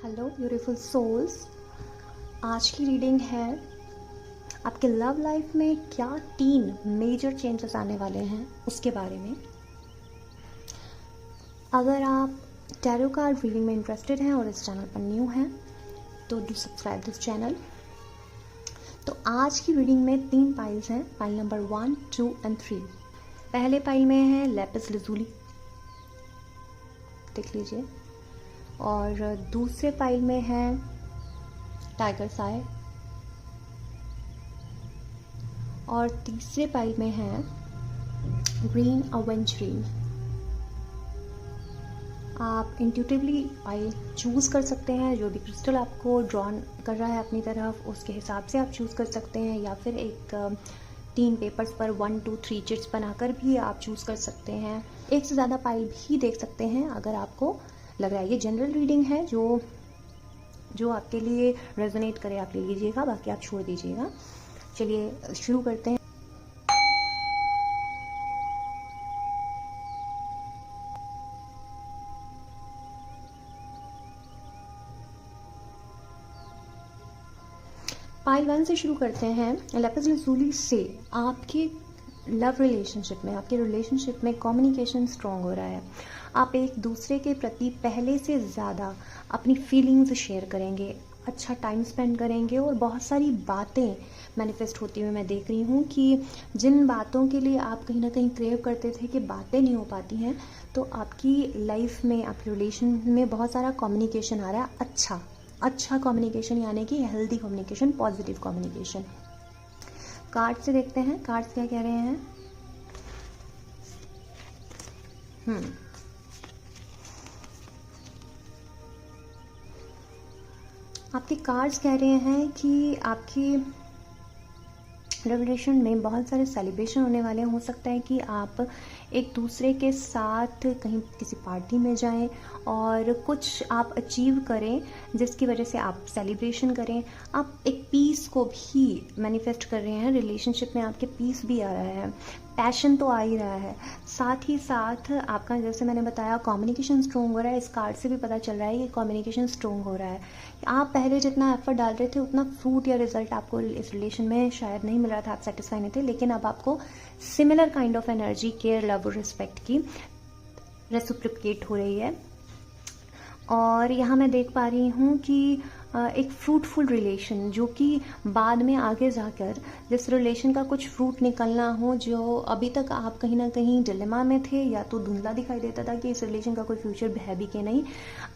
Hello beautiful souls. आज की reading है आपके लव लाइफ में क्या 3 मेजर चेंजेस आने वाले हैं उसके बारे में। अगर आप टैरो कार्ड रीडिंग में इंटरेस्टेड हैं और इस चैनल पर न्यू हैं तो डू सब्सक्राइब दिस चैनल। तो आज की रीडिंग में 3 पाइल्स हैं, पाइल नंबर 1, 2 एंड 3। पहले पाइल में है लैपिस लजुली, देख लीजिए, और दूसरे पाइल में है टाइगर्स आई, और तीसरे पाइल में है ग्रीन अवेंजरीन। आप इंट्यूटिवली पाइल चूज कर सकते हैं, जो भी क्रिस्टल आपको ड्रॉन कर रहा है अपनी तरफ उसके हिसाब से आप चूज कर सकते हैं, या फिर एक 3 पेपर्स पर 1, 2, 3 चिट्स बनाकर भी आप चूज कर सकते हैं। एक से ज़्यादा पाइल भी देख सकते हैं अगर आपको लग रहा है। ये जनरल रीडिंग है, जो आपके लिए रेजोनेट करे आप ले लीजिएगा, बाकी आप छोड़ दीजिएगा। चलिए शुरू करते हैं। पाइल 1 से शुरू करते हैं। लैपिस लजुली से आपके लव रिलेशनशिप में कम्युनिकेशन स्ट्रॉन्ग हो रहा है। आप एक दूसरे के प्रति पहले से ज़्यादा अपनी फीलिंग्स शेयर करेंगे, अच्छा टाइम स्पेंड करेंगे, और बहुत सारी बातें मैनिफेस्ट होती हुई मैं देख रही हूँ कि जिन बातों के लिए आप कहीं ना कहीं क्रेव करते थे कि बातें नहीं हो पाती हैं, तो आपकी लाइफ में, आपके रिलेशन में बहुत सारा कम्युनिकेशन आ रहा है। अच्छा कम्युनिकेशन, यानी कि healthy communication, positive communication. Card से देखते हैं कार्ड्स क्या कह रहे हैं। आपके कार्ड्स कह रहे हैं कि आपकी रिलेशन में बहुत सारे सेलिब्रेशन होने वाले हैं। हो सकता है कि आप एक दूसरे के साथ कहीं किसी पार्टी में जाएं और कुछ आप अचीव करें जिसकी वजह से आप सेलिब्रेशन करें। आप एक पीस को भी मैनिफेस्ट कर रहे हैं। रिलेशनशिप में आपके पीस भी आ रहा है, पैशन तो आ ही रहा है, साथ ही साथ आपका, जैसे मैंने बताया, कम्युनिकेशन स्ट्रोंग हो रहा है। इस कार्ड से भी पता चल रहा है कि कम्युनिकेशन स्ट्रोंग हो रहा है। आप पहले जितना एफर्ट डाल रहे थे उतना फ्रूट या रिजल्ट आपको इस रिलेशन में शायद नहीं मिल रहा था, आप सेटिस्फाई नहीं थे, लेकिन अब आपको similar kind of energy, care, love और रिस्पेक्ट की रेसिप्रोकेट हो रही है। और यहाँ मैं देख पा रही हूँ कि एक फ्रूटफुल रिलेशन, जो कि बाद में आगे जाकर जिस रिलेशन का कुछ फ्रूट निकलना हो, जो अभी तक आप कहीं ना कहीं डिलेमा में थे या तो धुंधला दिखाई देता था कि इस रिलेशन का कोई फ्यूचर है भी कि नहीं,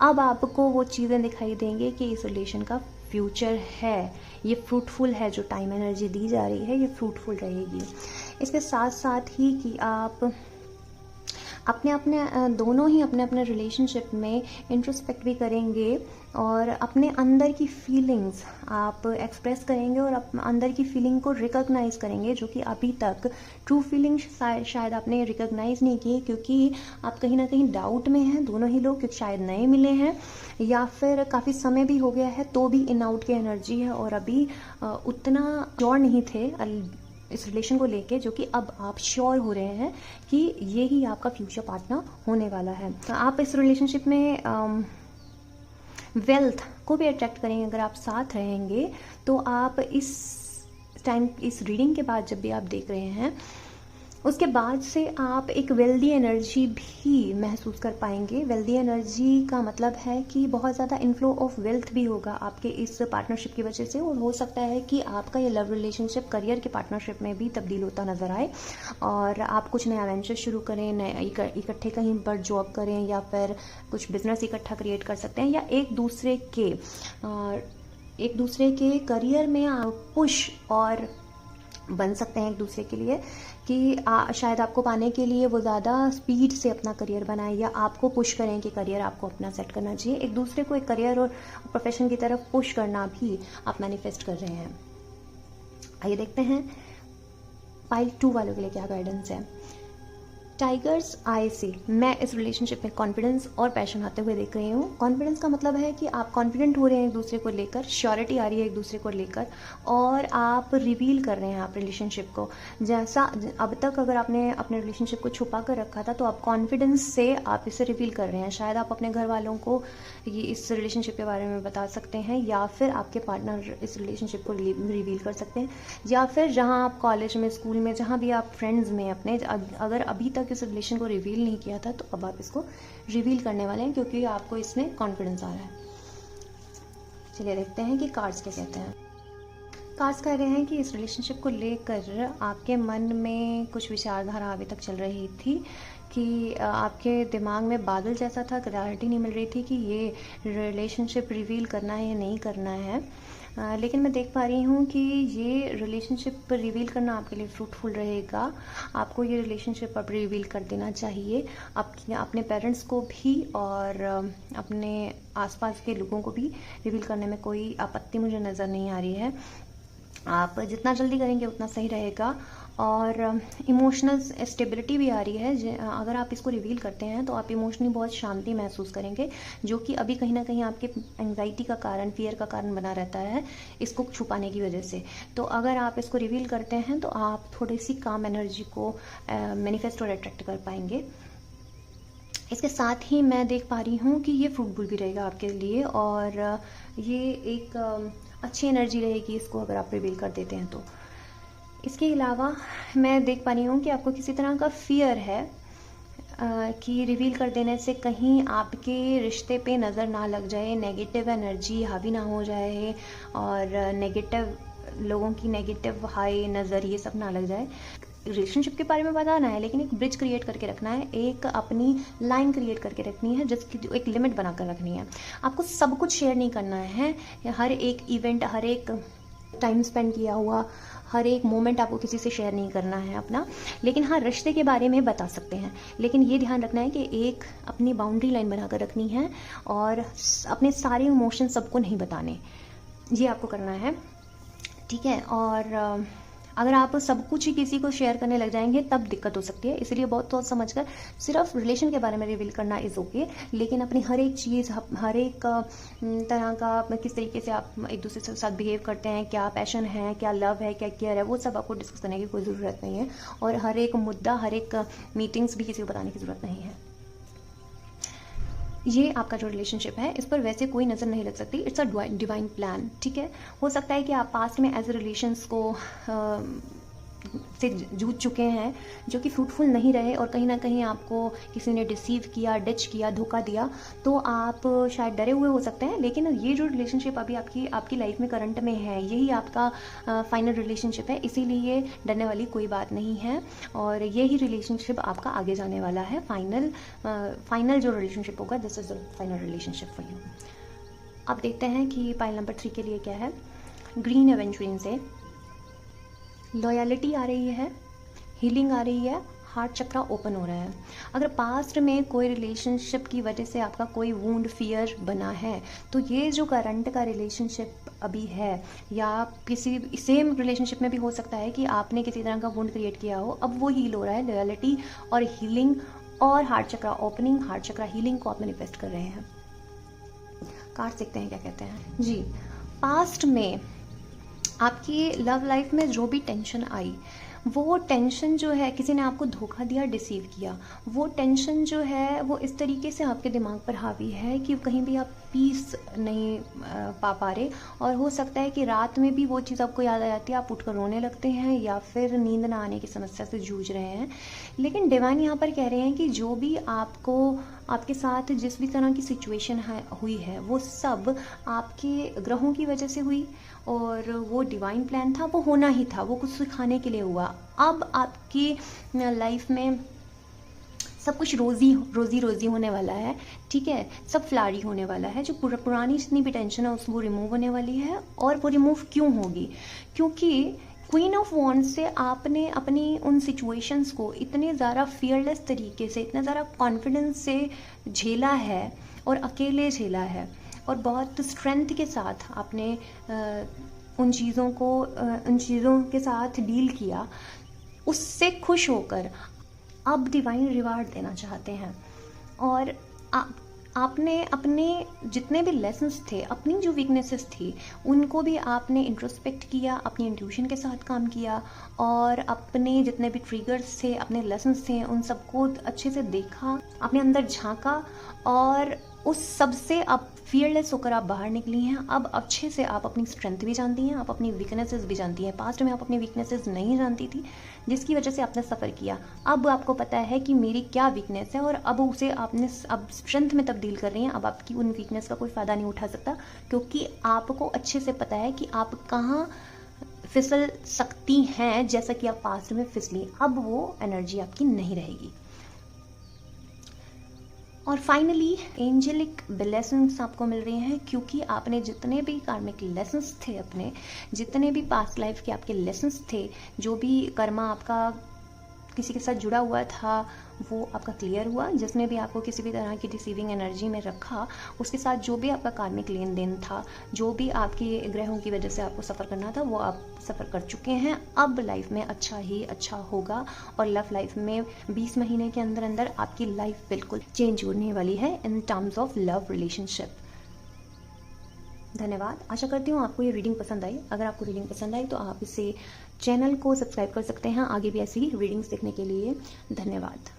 अब आपको वो चीज़ें दिखाई देंगे कि इस रिलेशन का फ्यूचर है, ये फ्रूटफुल है। जो टाइम एनर्जी दी जा रही है ये फ्रूटफुल रहेगी। इसके साथ साथ ही कि आप दोनों ही अपने अपने रिलेशनशिप में इंट्रोस्पेक्ट भी करेंगे और अपने अंदर की फीलिंग्स आप एक्सप्रेस करेंगे और अंदर की फीलिंग को रिकॉग्नाइज करेंगे, जो कि अभी तक ट्रू फीलिंग शायद आपने रिकॉग्नाइज नहीं की, क्योंकि आप कहीं ना कहीं डाउट में हैं दोनों ही लोग, क्योंकि शायद नए मिले हैं या फिर काफ़ी समय भी हो गया है तो भी इन आउट की एनर्जी है, और अभी उतना श्योर नहीं थे इस रिलेशन को लेके, जो कि अब आप श्योर हो रहे हैं कि ये ही आपका फ्यूचर पार्टनर होने वाला है। तो आप इस रिलेशनशिप में वेल्थ को भी अट्रैक्ट करेंगे। अगर आप साथ रहेंगे तो आप इस टाइम, इस रीडिंग के बाद जब भी आप देख रहे हैं, उसके बाद से आप एक वेल्दी एनर्जी भी महसूस कर पाएंगे। वेल्दी एनर्जी का मतलब है कि बहुत ज़्यादा इनफ्लो ऑफ वेल्थ भी होगा आपके इस पार्टनरशिप की वजह से, और हो सकता है कि आपका ये लव रिलेशनशिप करियर के पार्टनरशिप में भी तब्दील होता नजर आए और आप कुछ नया वेंचर शुरू करें, नए इकट्ठे कहीं पर जॉब करें, या फिर कुछ बिजनेस इकट्ठा क्रिएट कर सकते हैं, या एक दूसरे के करियर में पुश और बन सकते हैं एक दूसरे के लिए, कि शायद आपको पाने के लिए वो ज़्यादा स्पीड से अपना करियर बनाए, या आपको पुश करें कि करियर आपको अपना सेट करना चाहिए। एक दूसरे को एक करियर और प्रोफेशन की तरफ पुश करना भी आप मैनिफेस्ट कर रहे हैं। आइए देखते हैं पाइल 2 वालों के लिए क्या गाइडेंस है। टाइगर्स आई से मैं इस रिलेशनशिप में कॉन्फिडेंस और पैशन आते हुए देख रही हूँ। कॉन्फिडेंस का मतलब है कि आप कॉन्फिडेंट हो रहे हैं एक दूसरे को लेकर, श्योरिटी आ रही है एक दूसरे को लेकर, और आप रिवील कर रहे हैं आप रिलेशनशिप को। जैसा अब तक अगर आपने अपने रिलेशनशिप को छुपा कर रखा था, तो आप कॉन्फिडेंस से आप इसे रिवील कर रहे हैं। शायद आप अपने घर वालों को ये इस रिलेशनशिप के बारे में बता सकते हैं, या फिर आपके पार्टनर इस रिलेशनशिप को रिवील कर सकते हैं, या फिर जहाँ आप कॉलेज में, स्कूल में, जहाँ भी आप फ्रेंड्स में अपने, अगर अभी तक इस रिलेशन को रिवील नहीं किया था, तो अब आप इसको रिवील करने वाले हैं, क्योंकि आपको इसमें कॉन्फिडेंस आ रहा है। चलिए देखते हैं कि कार्ड्स क्या कहते हैं। कार्ड्स कह रहे हैं कि इस रिलेशनशिप को लेकर आपके मन में कुछ विचारधारा अभी तक चल रही थी, कि आपके दिमाग में बादल जैसा था, क्लैरिटी नहीं मिल रही थी कि ये रिलेशनशिप रिवील करना है या नहीं करना है। लेकिन मैं देख पा रही हूँ कि ये रिलेशनशिप रिवील करना आपके लिए फ्रूटफुल रहेगा। आपको ये रिलेशनशिप अब रिवील कर देना चाहिए, अपने पेरेंट्स को भी और अपने आसपास के लोगों को भी रिवील करने में कोई आपत्ति मुझे नज़र नहीं आ रही है। आप जितना जल्दी करेंगे उतना सही रहेगा। और इमोशनल स्टेबिलिटी भी आ रही है। अगर आप इसको रिवील करते हैं तो आप इमोशनली बहुत शांति महसूस करेंगे, जो कि अभी कहीं ना कहीं आपके एंग्जाइटी का कारण, फियर का कारण बना रहता है इसको छुपाने की वजह से। तो अगर आप इसको रिवील करते हैं तो आप थोड़ी सी काम एनर्जी को मैनिफेस्ट और अट्रैक्ट कर पाएंगे। इसके साथ ही मैं देख पा रही हूँ कि ये फ्रूटफुल भी रहेगा आपके लिए, और ये एक अच्छी एनर्जी रहेगी इसको अगर आप रिवील कर देते हैं तो। इसके अलावा मैं देख पा रही हूँ कि आपको किसी तरह का फियर है कि रिवील कर देने से कहीं आपके रिश्ते पे नज़र ना लग जाए, नेगेटिव एनर्जी हावी ना हो जाए, और नेगेटिव लोगों की नेगेटिव हाई नज़र ये सब ना लग जाए। रिलेशनशिप के बारे में बताना है, लेकिन एक ब्रिज क्रिएट करके रखना है, एक अपनी लाइन क्रिएट करके रखनी है, जिसकी एक लिमिट बनाकर रखनी है। आपको सब कुछ शेयर नहीं करना है। हर एक इवेंट, हर एक टाइम स्पेंड किया हुआ हर एक मोमेंट आपको किसी से शेयर नहीं करना है अपना। लेकिन हाँ, रिश्ते के बारे में बता सकते हैं, लेकिन ये ध्यान रखना है कि एक अपनी बाउंड्री लाइन बनाकर रखनी है, और अपने सारे इमोशन सबको नहीं बताने, ये आपको करना है, ठीक है। और अगर आप सब कुछ ही किसी को शेयर करने लग जाएंगे तब दिक्कत हो सकती है। इसलिए बहुत सोच समझकर सिर्फ रिलेशन के बारे में रिवील करना इज़ ओके, लेकिन अपनी हर एक चीज़, हर एक तरह का किस तरीके से आप एक दूसरे के साथ बिहेव करते हैं, क्या पैशन है, क्या लव है, क्या केयर है, वो सब आपको डिस्कस करने की कोई ज़रूरत नहीं है। और हर एक मुद्दा, हर एक मीटिंग्स भी किसी को बताने की ज़रूरत नहीं है। ये आपका जो रिलेशनशिप है, इस पर वैसे कोई नज़र नहीं लग सकती। इट्स अ डिवाइन प्लान, ठीक है। हो सकता है कि आप पास्ट में एज ए रिलेशंस को से जूझ चुके हैं, जो कि फ्रूटफुल नहीं रहे, और कहीं ना कहीं आपको किसी ने डिसीव किया, डिच किया, धोखा दिया, तो आप शायद डरे हुए हो सकते हैं। लेकिन ये जो रिलेशनशिप अभी आपकी लाइफ में करंट में है, यही आपका फाइनल रिलेशनशिप है, इसीलिए डरने वाली कोई बात नहीं है। और यही रिलेशनशिप आपका आगे जाने वाला है। फाइनल जो रिलेशनशिप होगा, this is the final relationship for you. अब देखते हैं कि पाइल नंबर 3 के लिए क्या है। ग्रीन एवेंचुरिन से लॉयलिटी आ रही है, हीलिंग आ रही है, हार्ट चक्रा ओपन हो रहा है। अगर पास्ट में कोई रिलेशनशिप की वजह से आपका कोई वुंड, फियर बना है, तो ये जो करंट का रिलेशनशिप अभी है, या किसी सेम रिलेशनशिप में भी हो सकता है कि आपने किसी तरह का वुंड क्रिएट किया हो, अब वो हील हो रहा है। लॉयलिटी और हीलिंग और हार्ट चक्रा ओपनिंग, हार्ट चक्रा हीलिंग को आप मैनिफेस्ट कर रहे हैं। कार्ड देखते हैं क्या कहते हैं जी। पास्ट में आपकी लव लाइफ में जो भी टेंशन आई, वो टेंशन जो है, किसी ने आपको धोखा दिया, डिसीव किया, वो टेंशन जो है वो इस तरीके से आपके दिमाग पर हावी है कि कहीं भी आप पीस नहीं पा रहे। और हो सकता है कि रात में भी वो चीज़ आपको याद आ जाती है, आप उठकर रोने लगते हैं, या फिर नींद ना आने की समस्या से जूझ रहे हैं। लेकिन डिवाइन यहाँ पर कह रहे हैं कि जो भी आपके साथ जिस भी तरह की सिचुएशन हुई है, वो सब आपके ग्रहों की वजह से हुई, और वो डिवाइन प्लान था, वो होना ही था, वो कुछ सिखाने के लिए हुआ। अब आपकी लाइफ में सब कुछ रोजी होने वाला है, ठीक है। सब फ्लारी होने वाला है। जो पुरानी जितनी भी टेंशन है वो रिमूव होने वाली है। और वो रिमूव क्यों होगी? क्योंकि क्वीन ऑफ वॉन्ड्स से आपने अपनी उन सिचुएशंस को इतने ज़्यादा फियरलेस तरीके से, इतने ज़्यादा कॉन्फिडेंस से झेला है, और अकेले झेला है, और बहुत स्ट्रेंथ के साथ आपने उन चीज़ों के साथ डील किया। उससे खुश होकर अब डिवाइन रिवार्ड देना चाहते हैं। और आपने अपने जितने भी लेसन्स थे, अपनी जो वीकनेसेस थी, उनको भी आपने इंट्रोस्पेक्ट किया, अपनी इंट्यूशन के साथ काम किया, और अपने जितने भी ट्रिगर्स थे, अपने लेसन्स थे, उन सबको अच्छे से देखा, अपने अंदर झांका, और उस सब से अब फियरलेस होकर आप बाहर निकली हैं। अब अच्छे से आप अपनी स्ट्रेंथ भी जानती हैं, आप अपनी वीकनेसेस भी जानती हैं। पास्ट में आप अपनी वीकनेसेस नहीं जानती थी, जिसकी वजह से आपने सफ़र किया। अब आपको पता है कि मेरी क्या वीकनेस है, और अब उसे आपने अब स्ट्रेंथ में तब्दील कर रही हैं। अब आपकी उन वीकनेस का कोई फ़ायदा नहीं उठा सकता, क्योंकि आपको अच्छे से पता है कि आप कहाँ फिसल सकती हैं, जैसा कि आप पास्ट में फिसली। अब वो एनर्जी आपकी नहीं रहेगी। और फाइनली एंजेलिक ब्लेसिंग्स आपको मिल रही हैं, क्योंकि आपने जितने भी कार्मिक लेसन्स थे, अपने जितने भी पास्ट लाइफ के आपके लेसन्स थे, जो भी कर्मा आपका किसी के साथ जुड़ा हुआ था, वो आपका क्लियर हुआ। जिसने भी आपको किसी भी तरह की डिसीविंग एनर्जी में रखा, उसके साथ जो भी आपका कार्मिक लेन देन था, जो भी आपके ग्रहों की वजह से आपको सफ़र करना था, वो आप सफ़र कर चुके हैं। अब लाइफ में अच्छा ही अच्छा होगा, और लव लाइफ में 20 महीने के अंदर अंदर आपकी लाइफ बिल्कुल चेंज होने वाली है in terms of love relationship. धन्यवाद। आशा करती हूँ आपको ये रीडिंग पसंद आई। अगर आपको रीडिंग पसंद आई तो आप इसे चैनल को सब्सक्राइब कर सकते हैं आगे भी ऐसी ही रीडिंग्स देखने के लिए। धन्यवाद।